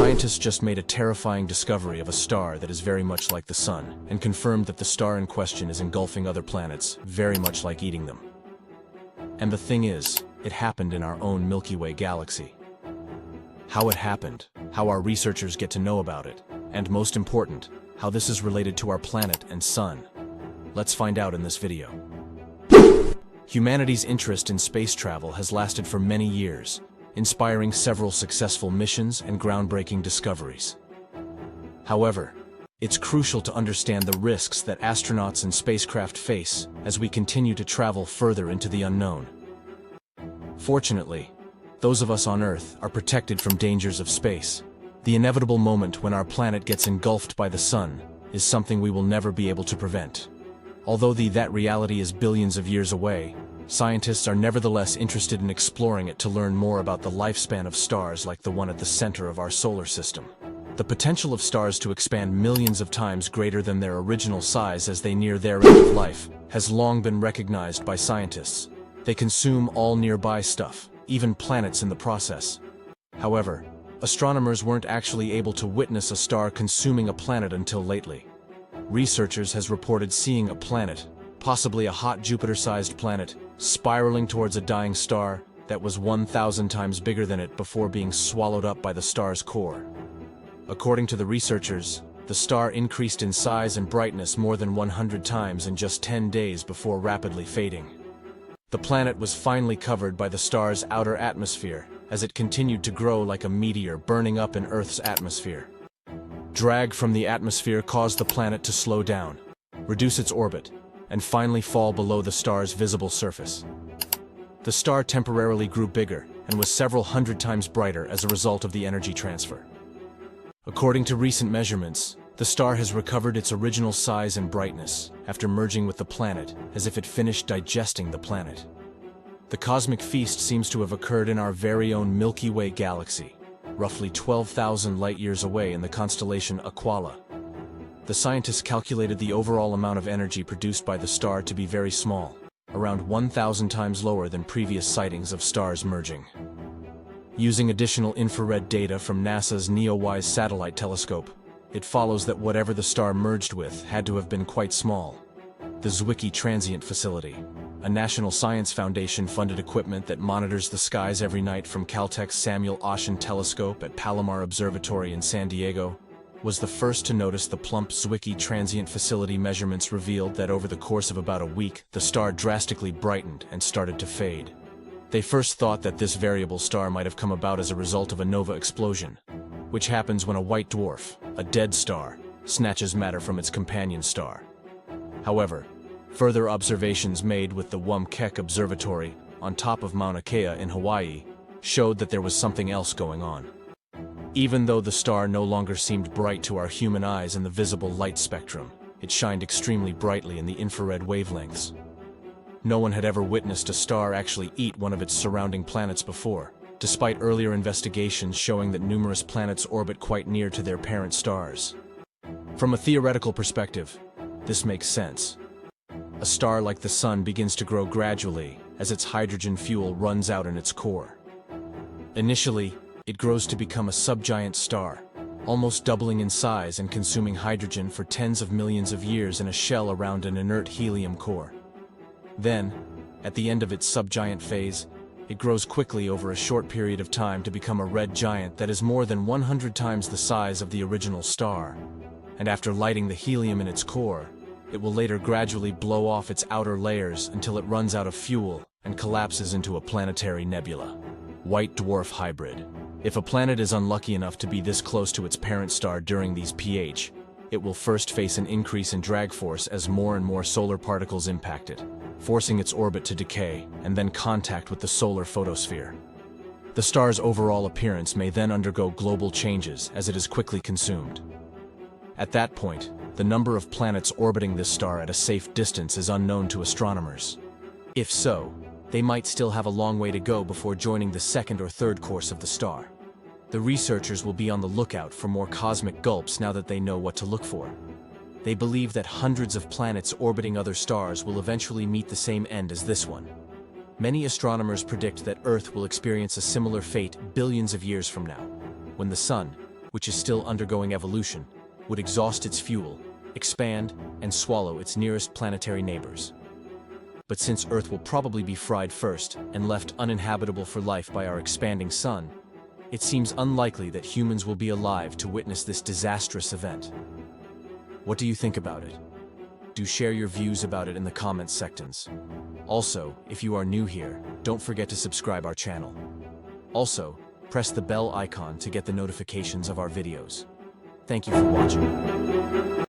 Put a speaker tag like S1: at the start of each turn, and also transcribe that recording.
S1: Scientists just made a terrifying discovery of a star that is very much like the Sun, and confirmed that the star in question is engulfing other planets, very much like eating them. And the thing is, it happened in our own Milky Way galaxy. How it happened, how our researchers get to know about it, and most important, how this is related to our planet and Sun. Let's find out in this video. Humanity's interest in space travel has lasted for many years, inspiring several successful missions and groundbreaking discoveries. However, it's crucial to understand the risks that astronauts and spacecraft face as we continue to travel further into the unknown. Fortunately, those of us on Earth are protected from dangers of space. The inevitable moment when our planet gets engulfed by the Sun is something we will never be able to prevent. Although that reality is billions of years away, scientists are nevertheless interested in exploring it to learn more about the lifespan of stars like the one at the center of our solar system. The potential of stars to expand millions of times greater than their original size as they near their end of life has long been recognized by scientists. They consume all nearby stuff, even planets in the process. However, astronomers weren't actually able to witness a star consuming a planet until lately. Researchers has reported seeing a planet, possibly a hot Jupiter-sized planet, spiraling towards a dying star that was 1,000 times bigger than it before being swallowed up by the star's core. According to the researchers, the star increased in size and brightness more than 100 times in just 10 days before rapidly fading. The planet was finally covered by the star's outer atmosphere as it continued to grow like a meteor burning up in Earth's atmosphere. Drag from the atmosphere caused the planet to slow down, reduce its orbit, and finally fall below the star's visible surface. The star temporarily grew bigger and was several hundred times brighter as a result of the energy transfer. According to recent measurements, the star has recovered its original size and brightness after merging with the planet as if it finished digesting the planet. The cosmic feast seems to have occurred in our very own Milky Way galaxy, roughly 12,000 light-years away in the constellation Aquila. The scientists calculated the overall amount of energy produced by the star to be very small, around 1,000 times lower than previous sightings of stars merging. Using additional infrared data from NASA's NEOWISE satellite telescope, it follows that whatever the star merged with had to have been quite small. The Zwicky Transient Facility, a National Science Foundation-funded equipment that monitors the skies every night from Caltech's Samuel Oschin Telescope at Palomar Observatory in San Diego, was the first to notice the plump Zwicky Transient Facility measurements revealed that over the course of about a week, the star drastically brightened and started to fade. They first thought that this variable star might have come about as a result of a nova explosion, which happens when a white dwarf, a dead star, snatches matter from its companion star. However, further observations made with the Keck Observatory on top of Mauna Kea in Hawaii showed that there was something else going on. Even though the star no longer seemed bright to our human eyes in the visible light spectrum, it shined extremely brightly in the infrared wavelengths. No one had ever witnessed a star actually eat one of its surrounding planets before, despite earlier investigations showing that numerous planets orbit quite near to their parent stars. From a theoretical perspective, this makes sense. A star like the Sun begins to grow gradually as its hydrogen fuel runs out in its core. Initially, it grows to become a subgiant star, almost doubling in size and consuming hydrogen for tens of millions of years in a shell around an inert helium core. Then, at the end of its subgiant phase, it grows quickly over a short period of time to become a red giant that is more than 100 times the size of the original star. And after lighting the helium in its core, it will later gradually blow off its outer layers until it runs out of fuel and collapses into a planetary nebula. White dwarf hybrid. If a planet is unlucky enough to be this close to its parent star during these pH, it will first face an increase in drag force as more and more solar particles impact it, forcing its orbit to decay and then contact with the solar photosphere. The star's overall appearance may then undergo global changes as it is quickly consumed. At that point, the number of planets orbiting this star at a safe distance is unknown to astronomers. If so, they might still have a long way to go before joining the second or third course of the star. The researchers will be on the lookout for more cosmic gulps now that they know what to look for. They believe that hundreds of planets orbiting other stars will eventually meet the same end as this one. Many astronomers predict that Earth will experience a similar fate billions of years from now, when the Sun, which is still undergoing evolution, would exhaust its fuel, expand, and swallow its nearest planetary neighbors. But since Earth will probably be fried first and left uninhabitable for life by our expanding sun, it seems unlikely that humans will be alive to witness this disastrous event. What do you think about it? Do share your views about it in the comments sections. Also, if you are new here, don't forget to subscribe our channel. Also, press the bell icon to get the notifications of our videos. Thank you for watching.